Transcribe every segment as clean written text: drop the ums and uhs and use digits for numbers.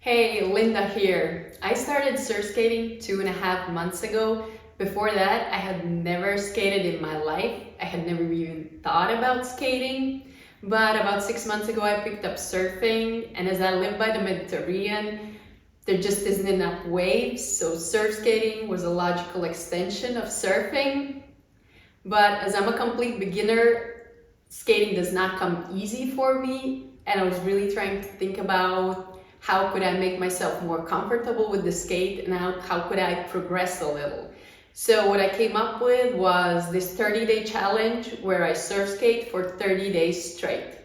Hey, Linda here. I started surf skating 2.5 months ago. Before that, I had never skated in my life. I had never even thought about skating. But about 6 months ago, I picked up surfing, and as I live by the Mediterranean, there just isn't enough waves, so surf skating was a logical extension of surfing. But as I'm a complete beginner, skating does not come easy for me, and I was really trying to think about how could I make myself more comfortable with the skate and how could I progress a little. So what I came up with was this 30-day challenge where I surf skate for 30 days straight.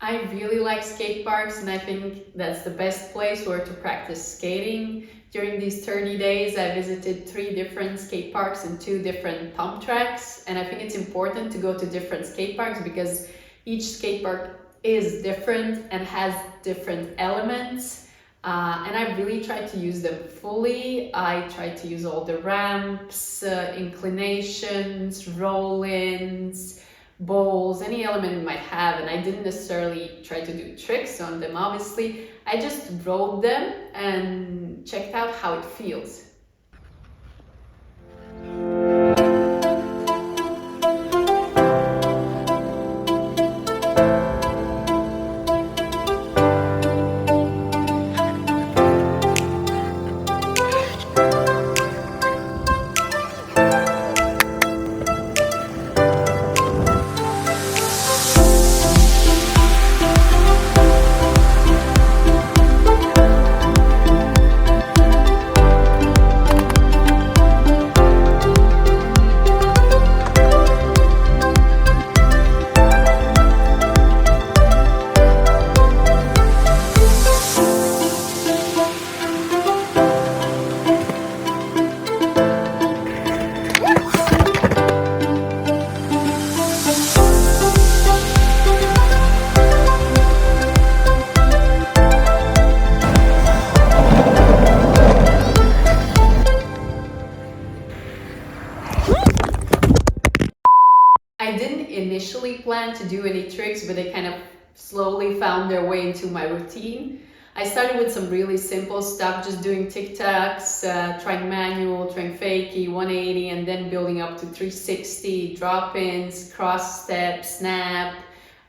I really like skate parks, and I think that's the best place where to practice skating. During these 30 days, I visited 3 different skate parks and 2 different pump tracks, and I think it's important to go to different skate parks because each skate park is different and has different elements. And I really tried to use them fully. I tried to use all the ramps, inclinations, roll-ins, bowls, any element it might have, and I didn't necessarily try to do tricks on them, obviously. I just rode them and checked out how it feels. I didn't initially plan to do any tricks, but they kind of slowly found their way into my routine. I started with some really simple stuff, just doing tic-tacs, trying manual, trying fakie, 180, and then building up to 360, drop-ins, cross step, snap,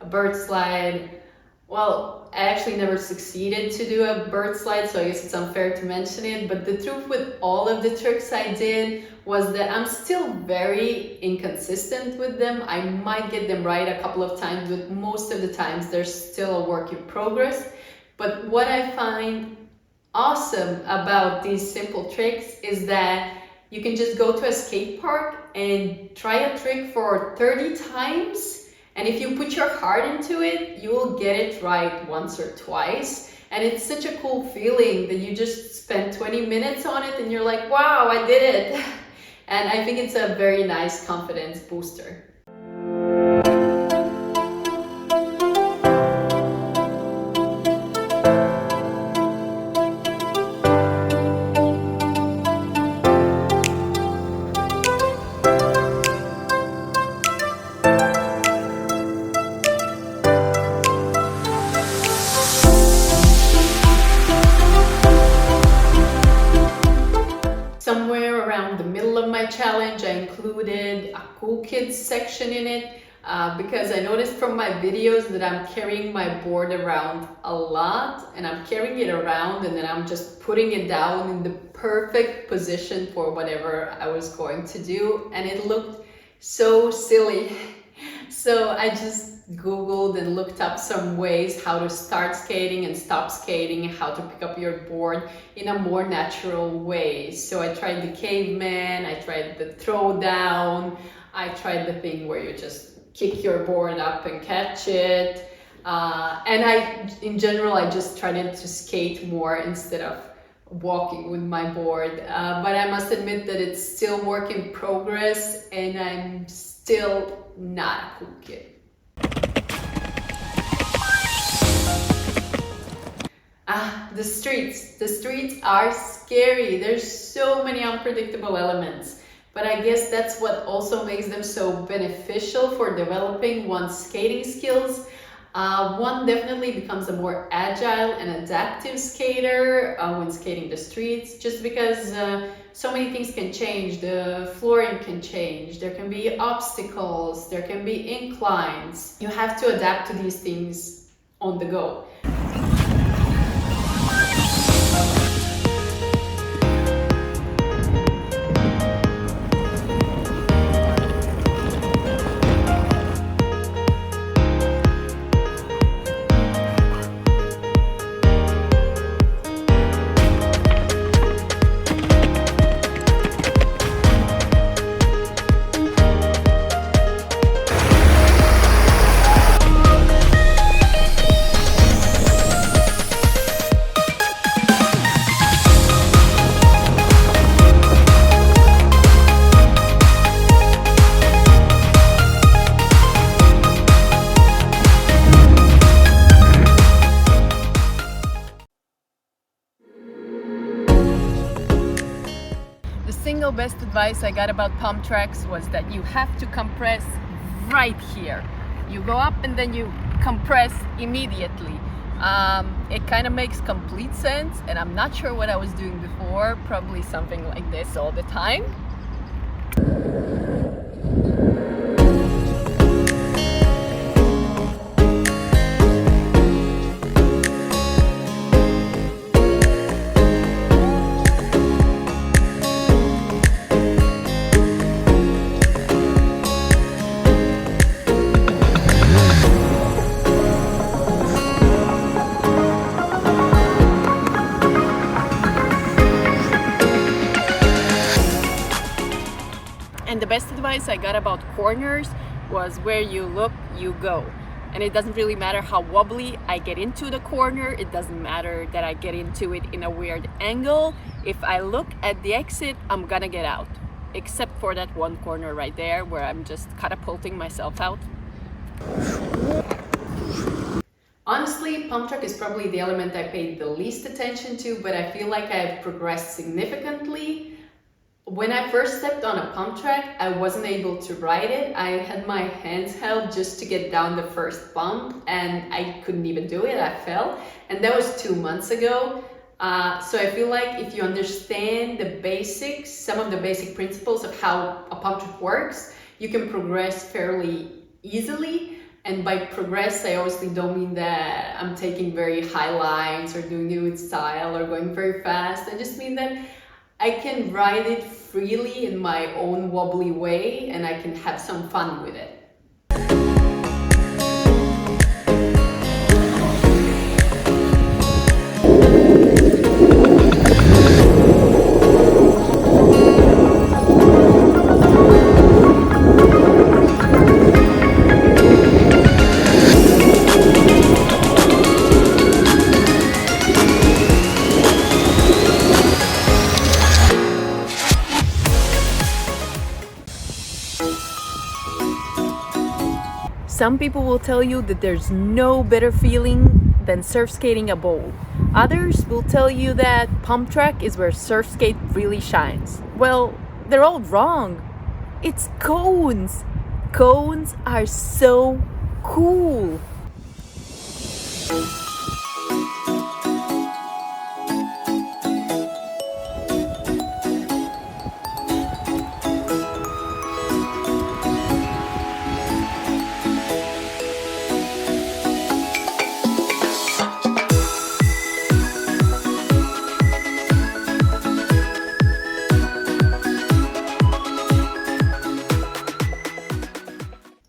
a bird slide. Well, I actually never succeeded to do a bird slide, so I guess it's unfair to mention it. But the truth with all of the tricks I did was that I'm still very inconsistent with them. I might get them right a couple of times, but most of the times they're still a work in progress. But what I find awesome about these simple tricks is that you can just go to a skate park and try a trick for 30 times. And if you put your heart into it, you will get it right once or twice. And it's such a cool feeling that you just spend 20 minutes on it and you're like, wow, I did it. And I think it's a very nice confidence booster. Somewhere around the middle of my challenge, I included a cool kids section in it because I noticed from my videos that I'm carrying my board around a lot, and I'm carrying it around and then I'm just putting it down in the perfect position for whatever I was going to do, and it looked so silly. So I just Googled and looked up some ways how to start skating and stop skating, how to pick up your board in a more natural way. So I tried the caveman, I tried the throw down, I tried the thing where you just kick your board up and catch it. In general, I just tried to skate more instead of walking with my board. But I must admit that it's still work in progress, and I'm still not a cool kid. The streets. The streets are scary. There's so many unpredictable elements. But I guess that's what also makes them so beneficial for developing one's skating skills. One definitely becomes a more agile and adaptive skater when skating the streets, just because so many things can change. The flooring can change, there can be obstacles, there can be inclines. You have to adapt to these things on the go. The single best advice I got about pump tracks was that you have to compress right here. You go up and then you compress immediately. It kind of makes complete sense, and I'm not sure what I was doing before, probably something like this all the time. And the best advice I got about corners was where you look, you go. And it doesn't really matter how wobbly I get into the corner. It doesn't matter that I get into it in a weird angle. If I look at the exit, I'm gonna get out. Except for that one corner right there where I'm just catapulting myself out. Honestly, pump track is probably the element I paid the least attention to, but I feel like I've progressed significantly. When I first stepped on a pump track, I wasn't able to ride it. I had my hands held just to get down the first bump, and I couldn't even do it. I fell, and that was 2 months ago. So I feel like if you understand the basics, some of the basic principles of how a pump track works, you can progress fairly easily. And by progress, I obviously don't mean that I'm taking very high lines or doing it with style or going very fast. I just mean that I can ride it freely in my own wobbly way, and I can have some fun with it. Some people will tell you that there's no better feeling than surf skating a bowl. Others will tell you that pump track is where surf skate really shines. Well, they're all wrong. It's cones. Cones are so cool.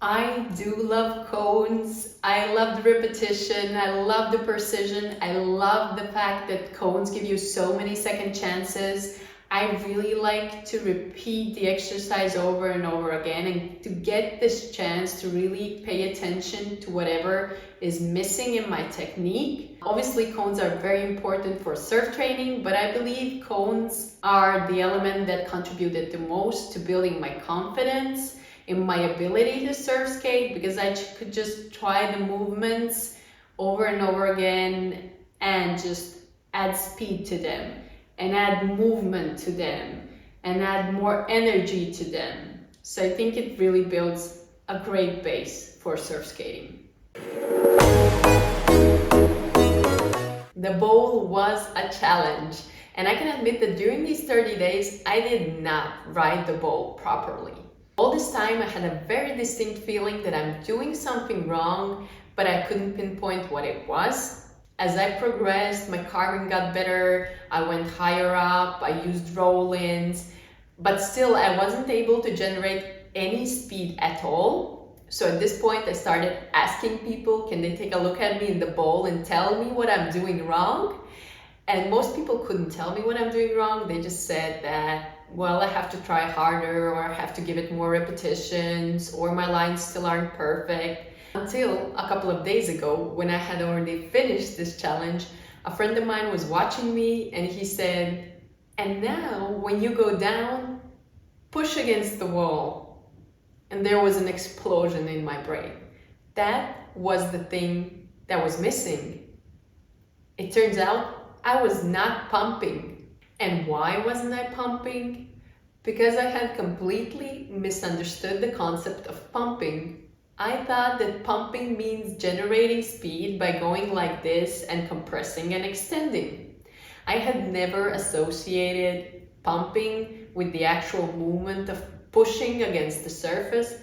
I do love cones. I love the repetition. I love the precision. I love the fact that cones give you so many second chances. I really like to repeat the exercise over and over again, and to get this chance to really pay attention to whatever is missing in my technique. Obviously, cones are very important for surf training, but I believe cones are the element that contributed the most to building my confidence in my ability to surf skate, because I could just try the movements over and over again and just add speed to them and add movement to them and add more energy to them. So I think it really builds a great base for surf skating. The bowl was a challenge, and I can admit that during these 30 days, I did not ride the bowl properly. All this time, I had a very distinct feeling that I'm doing something wrong, but I couldn't pinpoint what it was. As I progressed, my carving got better, I went higher up, I used roll-ins, but still I wasn't able to generate any speed at all. So at this point I started asking people, can they take a look at me in the bowl and tell me what I'm doing wrong? And most people couldn't tell me what I'm doing wrong. They just said that, well, I have to try harder, or I have to give it more repetitions, or my lines still aren't perfect. Until a couple of days ago, when I had already finished this challenge, a friend of mine was watching me and he said, and now when you go down, push against the wall. And there was an explosion in my brain. That was the thing that was missing. It turns out I was not pumping. And why wasn't I pumping? Because I had completely misunderstood the concept of pumping. I thought that pumping means generating speed by going like this and compressing and extending. I had never associated pumping with the actual movement of pushing against the surface,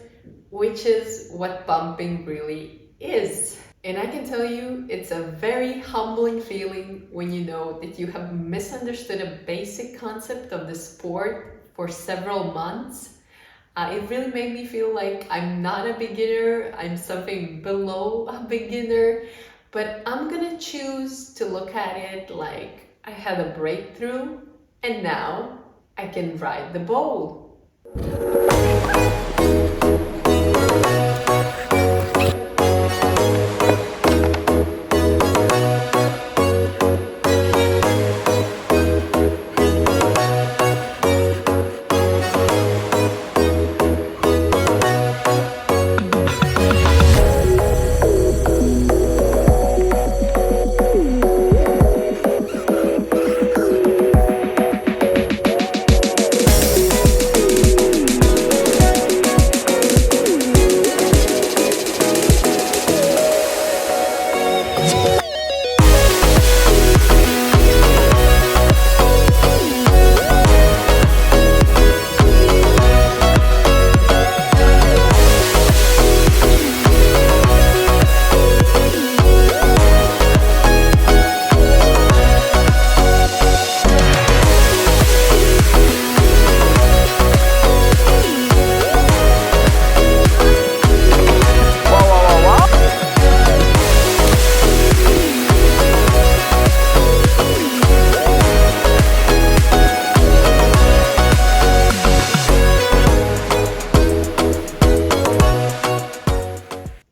which is what pumping really is. And I can tell you, it's a very humbling feeling when you know that you have misunderstood a basic concept of the sport for several months. It really made me feel like I'm not a beginner, I'm something below a beginner, but I'm gonna choose to look at it like I had a breakthrough and now I can ride the bowl.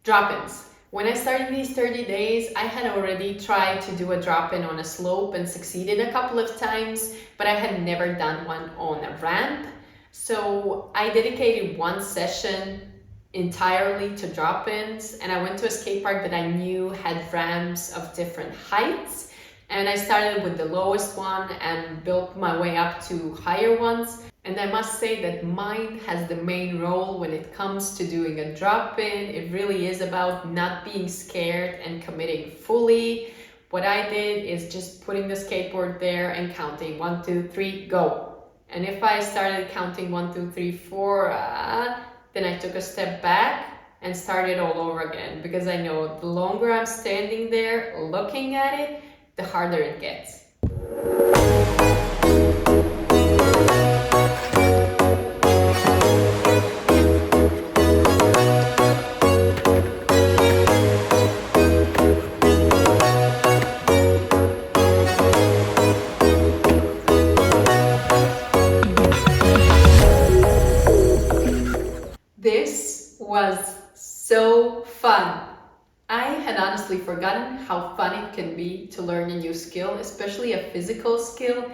Drop-ins. When I started these 30 days, I had already tried to do a drop-in on a slope and succeeded a couple of times, but I had never done one on a ramp. So I dedicated one session entirely to drop-ins, and I went to a skate park that I knew had ramps of different heights. And I started with the lowest one and built my way up to higher ones. And I must say that mine has the main role when it comes to doing a drop-in. It really is about not being scared and committing fully. What I did is just putting the skateboard there and counting 1, 2, 3, go. And if I started counting 1, 2, 3, 4, then I took a step back and started all over again, because I know the longer I'm standing there looking at it, the harder it gets. This was so fun. I had honestly forgotten how fun it can be to learn a new skill, especially a physical skill.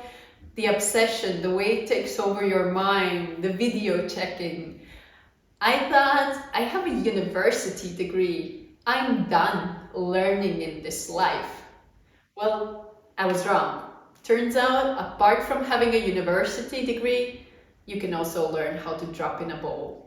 The obsession, the way it takes over your mind, the video checking. I thought, I have a university degree. I'm done learning in this life. Well, I was wrong. Turns out, apart from having a university degree, you can also learn how to drop in a bowl.